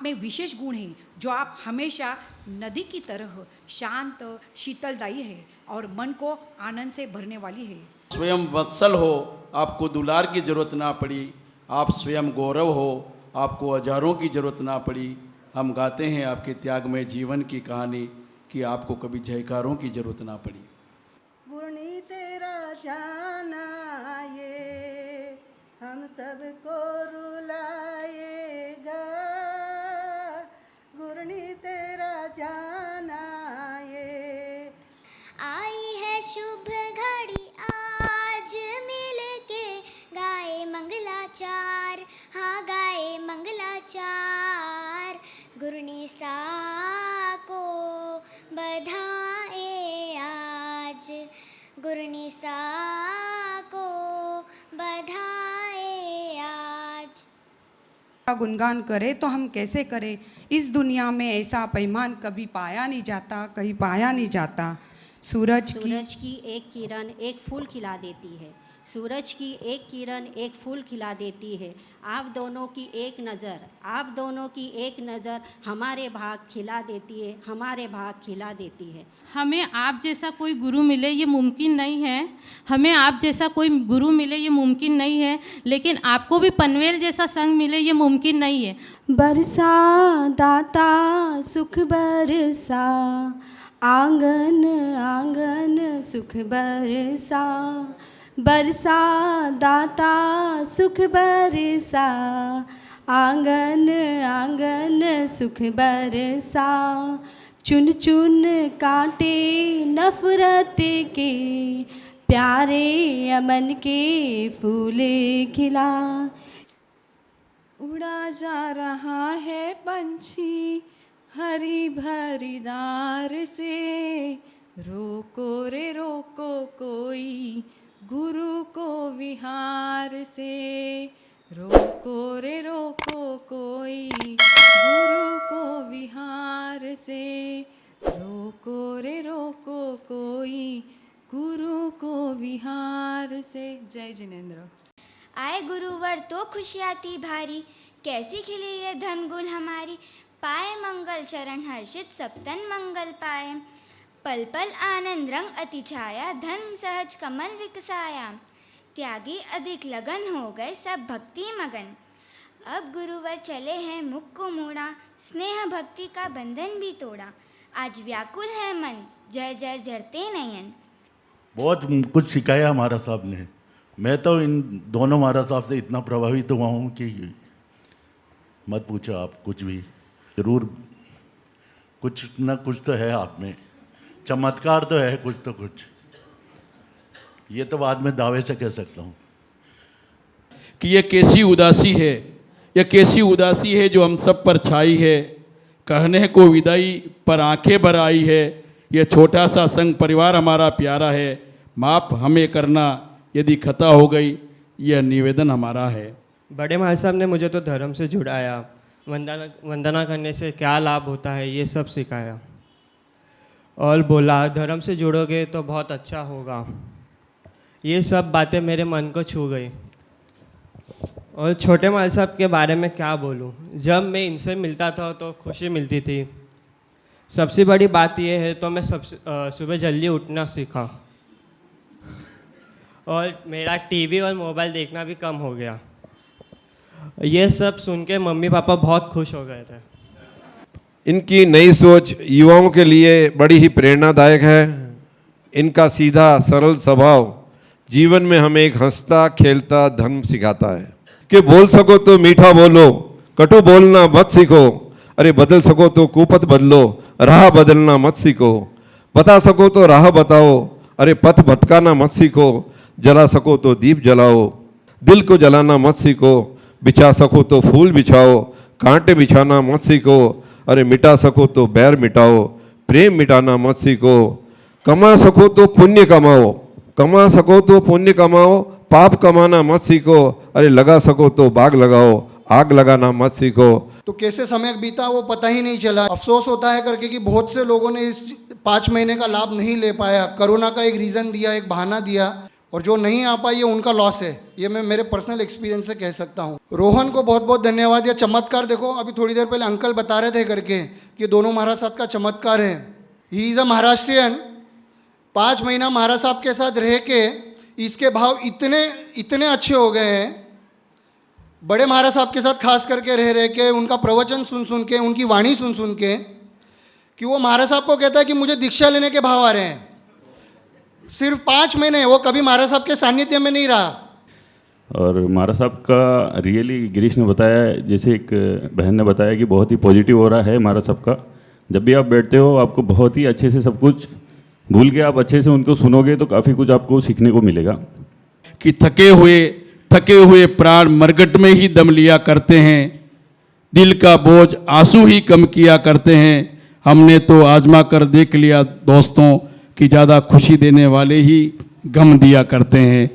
में विशेष गुण है जो आप हमेशा नदी की तरह शांत शीतलदायी है और मन को आनंद से भरने वाली है। स्वयं वत्सल हो, आपको दुलार की जरूरत ना पड़ी। आप स्वयं गौरव हो, आपको औजारों की जरूरत ना पड़ी। हम गाते हैं आपके त्यागमय जीवन की कहानी कि आपको कभी जयकारों की जरूरत ना पड़ी। गुरनी तेरा जाना ये हम सबको रुलाएगा, गुरनी तेरा जाना ये। आई है शुभ घड़ी आज मिल के गाए मंगलाचार, हाँ गाए मंगलाचार। गुरनी सा को बधाए आज, गुरनी सा को बधाए आज। का गुणगान करें तो हम कैसे करें, इस दुनिया में ऐसा पैमान कभी पाया नहीं जाता, कहीं पाया नहीं जाता। सूरज की एक किरण एक फूल खिला देती है, सूरज की एक किरण एक फूल खिला देती है। आप दोनों की एक नज़र, आप दोनों की एक नज़र हमारे भाग खिला देती है, हमारे भाग खिला देती है। हमें आप जैसा कोई गुरु मिले ये मुमकिन नहीं है, हमें आप जैसा कोई गुरु मिले ये मुमकिन नहीं है, लेकिन आपको भी पनवेल जैसा संग मिले ये मुमकिन नहीं है। बरसा दाता सुख बरसा, आंगन आंगन सुख बरसा। बरसा दाता सुख बरसा, आंगन आंगन सुख बरसा। चुन चुन काटे नफरत के, प्यारे अमन के फूल खिला। उड़ा जा रहा है पंछी हरी भरी डार से, रोको रे रोको कोई गुरु को विहार से, रोको रे रोको कोई गुरु को विहार से, रोको रे रोको कोई गुरु को विहार से। जय जिनेंद्र। आए गुरुवर तो खुशियाँ थी भारी, कैसी खिली ये धनगुल हमारी। पाए मंगल चरण हर्षित सब तन मंगल पाए, पल पल आनंद रंग अति छाया, धन सहज कमल विकसाया। त्यागी अधिक लगन हो गए सब भक्ति मगन, अब गुरुवर चले हैं मुख को मोड़ा, स्नेह भक्ति का बंधन भी तोड़ा। आज व्याकुल है मन जर जर जरते नयन। बहुत कुछ सिखाया हमारा साहब ने। मैं तो इन दोनों महाराज साहब से इतना प्रभावित हुआ हूँ कि मत पूछो आप। कुछ भी जरूर कुछ न कुछ तो है आप में, चमत्कार तो है कुछ तो कुछ। ये तो बाद में दावे से कह सकता हूँ कि ये कैसी उदासी है, यह कैसी उदासी है जो हम सब पर छाई है। कहने को विदाई पर आंखें भर आई है, यह छोटा सा संग परिवार हमारा प्यारा है। माफ़ हमें करना यदि खता हो गई, यह निवेदन हमारा है। बड़े महाराज साहब ने मुझे तो धर्म से जुड़ाया, वंदना करने से क्या लाभ होता है ये सब सिखाया, और बोला धर्म से जुड़ोगे तो बहुत अच्छा होगा। ये सब बातें मेरे मन को छू गई। और छोटे महाराज साहब के बारे में क्या बोलूं, जब मैं इनसे मिलता था तो खुशी मिलती थी। सबसे बड़ी बात यह है तो मैं सुबह जल्दी उठना सीखा, और मेरा टीवी और मोबाइल देखना भी कम हो गया। ये सब सुन के मम्मी पापा बहुत खुश हो गए थे। इनकी नई सोच युवाओं के लिए बड़ी ही प्रेरणादायक है। इनका सीधा सरल स्वभाव जीवन में हमें एक हंसता खेलता धर्म सिखाता है कि बोल सको तो मीठा बोलो, कटु बोलना मत सीखो। अरे बदल सको तो कुपथ बदलो, राह बदलना मत सीखो। बता सको तो राह बताओ, अरे पथ भटकाना मत सीखो। जला सको तो दीप जलाओ, दिल को जलाना मत सीखो। बिछा सको तो फूल बिछाओ, कांटे बिछाना मत सीखो। अरे मिटा सको तो बैर मिटाओ, प्रेम मिटाना मत सीखो। कमा सको तो पुण्य कमाओ, कमा सको तो पुण्य कमाओ। पाप कमाना मत सीखो। अरे लगा सको तो बाग लगाओ, आग लगाना मत सीखो। तो कैसे समय बीता वो पता ही नहीं चला। अफसोस होता है करके कि बहुत से लोगों ने इस 5 महीने का लाभ नहीं ले पाया। कोरोना का एक रीज़न दिया, एक बहाना दिया। और जो नहीं आ पाई है उनका लॉस है, ये मैं मेरे पर्सनल एक्सपीरियंस से कह सकता हूँ। रोहन को बहुत बहुत धन्यवाद। ये चमत्कार देखो, अभी थोड़ी देर पहले अंकल बता रहे थे करके कि दोनों महाराज साहब का चमत्कार है। He is a Maharashtrian. 5 महीना महाराज साहब के साथ रह के इसके भाव इतने अच्छे हो गए हैं। बड़े महाराज साहब के साथ खास करके रह के, उनका प्रवचन सुन के, उनकी वाणी सुन के, कि वो महाराज साहब को कहता है कि मुझे दीक्षा लेने के भाव आ रहे हैं। सिर्फ 5 महीने, वो कभी महाराज साहब के सानिध्य में नहीं रहा। और महाराज साहब का रियली गिरीश ने बताया, जैसे एक बहन ने बताया कि बहुत ही पॉजिटिव हो रहा है महाराज साहब का। जब भी आप बैठते हो आपको बहुत ही अच्छे से सब कुछ भूल के आप अच्छे से उनको सुनोगे तो काफ़ी कुछ आपको सीखने को मिलेगा। कि थके हुए प्राण मरगट में ही दम लिया करते हैं, दिल का बोझ आंसू ही कम किया करते हैं। हमने तो आजमा कर देख लिया दोस्तों कि ज़्यादा खुशी देने वाले ही गम दिया करते हैं।